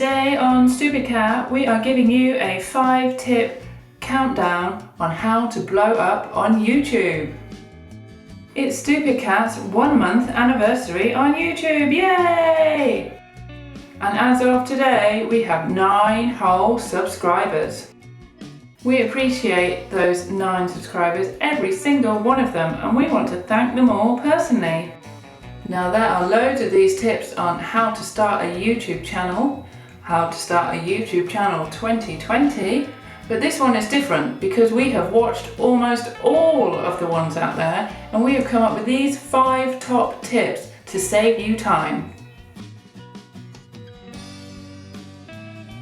Today on Stupid Cat, we are giving you a 5-tip countdown on how to blow up on YouTube. It's Stupid Cat's 1-month anniversary on YouTube, yay! And as of today, we have 9 whole subscribers. We appreciate those 9 subscribers, every single one of them, and we want to thank them all personally. Now there are loads of these tips on how to start a YouTube channel, how to start a YouTube channel 2020, but this one is different because we have watched almost all of the ones out there and we have come up with these 5 top tips to save you time.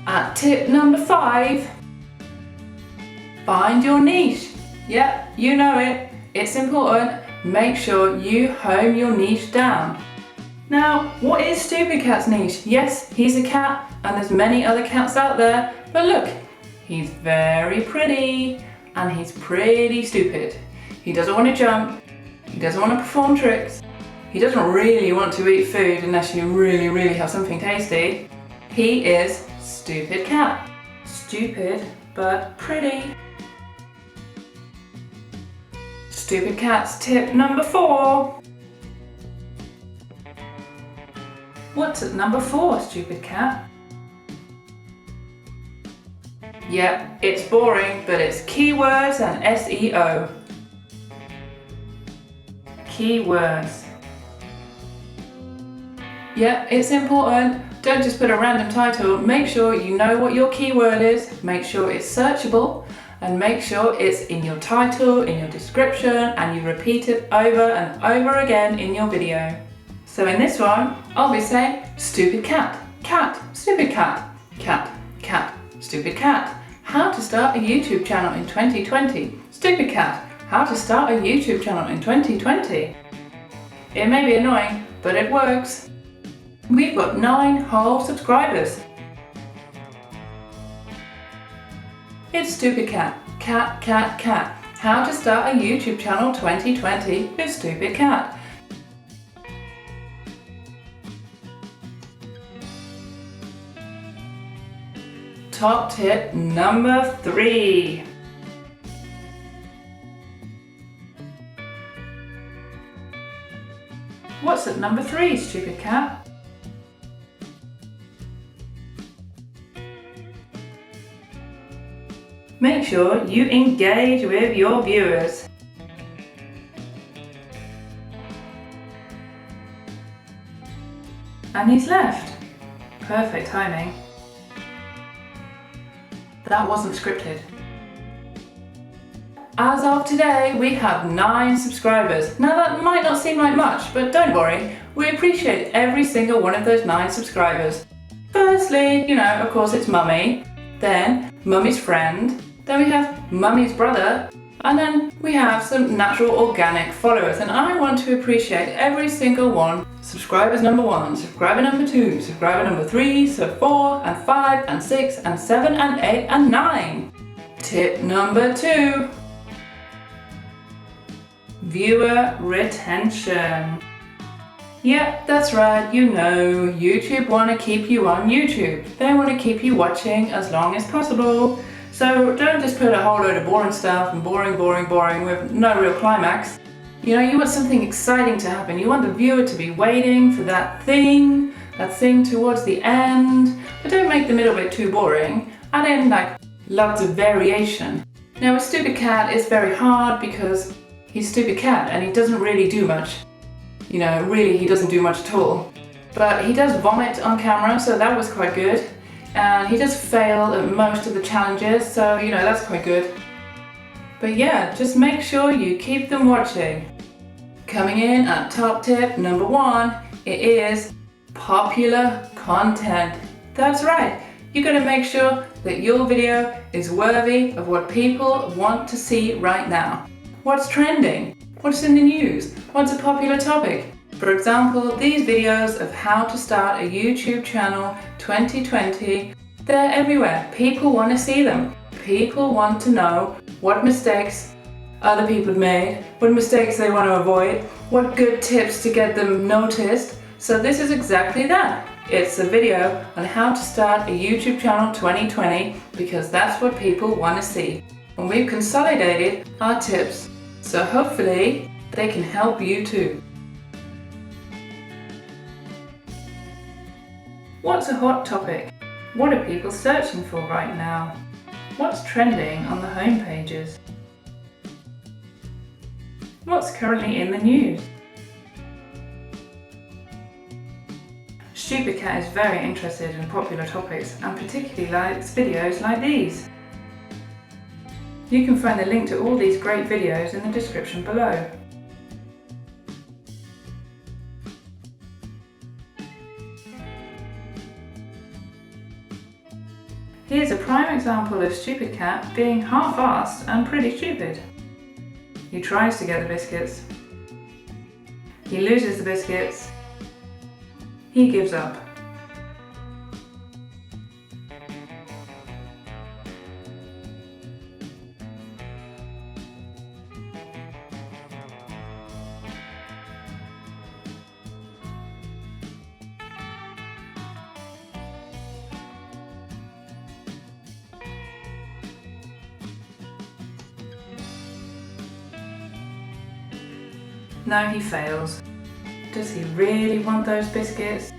At tip number 5, find your niche. Yep, you know it, it's important. Make sure you hone your niche down. Now, what is Stupid Cat's niche? Yes, he's a cat and there's many other cats out there, but look, he's very pretty and he's pretty stupid. He doesn't want to jump, he doesn't want to perform tricks, he doesn't really want to eat food unless you really have something tasty. He is Stupid Cat. Stupid but pretty. Stupid Cat's tip number 4. What's at number 4, Stupid Cat? Yep, it's boring, but it's keywords and SEO. Keywords. Yep, it's important. Don't just put a random title. Make sure you know what your keyword is. Make sure it's searchable. And make sure it's in your title, in your description, and you repeat it over and over again in your video. So in this one, I'll be saying Stupid Cat, cat, stupid cat, cat, cat, stupid cat. How to start a YouTube channel in 2020. Stupid Cat, how to start a YouTube channel in 2020. It may be annoying, but it works. We've got 9 whole subscribers. It's Stupid Cat, cat, cat, cat. How to start a YouTube channel 2020 with Stupid Cat. Top tip number 3. What's at number 3, Stupid Cat? Make sure you engage with your viewers. And he's left. Perfect timing. That wasn't scripted. As of today, we have 9 subscribers. Now that might not seem like much, but don't worry, we appreciate every single one of those 9 subscribers. Firstly, of course it's Mummy, then Mummy's friend, then we have Mummy's brother, and then we have some natural organic followers, and I want to appreciate every single one. Subscribers number 1, subscriber number 2, subscriber number 3, so 4 and 5 and 6 and 7 and 8 and 9. Tip number 2. Viewer retention. Yep, that's right, YouTube want to keep you on YouTube. They want to keep you watching as long as possible. So don't just put a whole load of boring stuff and boring with no real climax. You want something exciting to happen. You want the viewer to be waiting for that thing towards the end. But don't make the middle bit too boring. Add in lots of variation. Now with Stupid Cat it's very hard because he's Stupid Cat and he doesn't really do much. Really he doesn't do much at all. But he does vomit on camera, so that was quite good. And he does fail at most of the challenges, so that's quite good. But yeah, just make sure you keep them watching. Coming in at top tip number 1, it is popular content. That's right, you gotta make sure that your video is worthy of what people want to see right now. What's trending? What's in the news? What's a popular topic? For example, these videos of how to start a YouTube channel 2020, they're everywhere. People want to see them. People want to know what mistakes other people have made, what mistakes they want to avoid, what good tips to get them noticed. So this is exactly that. It's a video on how to start a YouTube channel 2020 because that's what people want to see. And we've consolidated our tips, so hopefully they can help you too. What's a hot topic? What are people searching for right now? What's trending on the home pages? What's currently in the news? Stupid Cat is very interested in popular topics and particularly likes videos like these. You can find the link to all these great videos in the description below. Here's a prime example of Stupid Cat being half-assed and pretty stupid. He tries to get the biscuits. He loses the biscuits. He gives up. Now he fails. Does he really want those biscuits?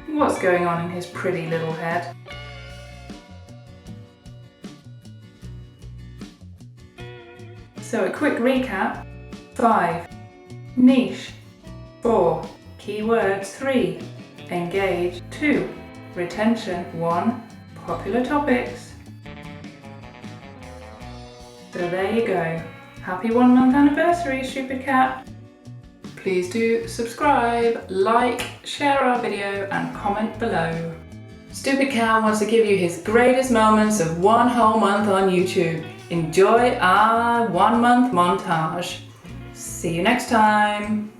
What's going on in his pretty little head? So a quick recap. 5. Niche. 4. Keywords. 3. Engage. 2. Retention. 1. Popular topics. So there you go. Happy 1 month anniversary, Stupid Cat! Please do subscribe, like, share our video and comment below. Stupid Cat wants to give you his greatest moments of 1 whole month on YouTube. Enjoy our 1 month montage. See you next time!